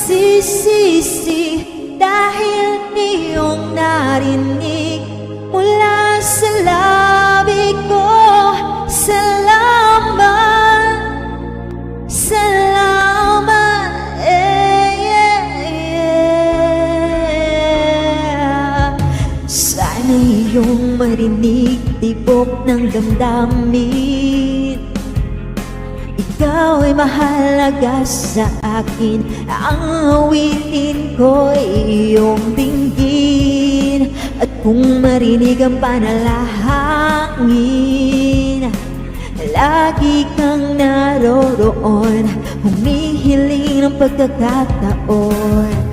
nagsisisi dahil iyong narinig mula sa labi ko. Salamat, salamat, Sana iyong marinig tibok ng damdamin. Ikaw ay mahalaga sa akin. Ang awitin ko'y iyong dinggin. At kung marinig ang panalangin, lagi kang naroroon, humihiling ng pagkakataon.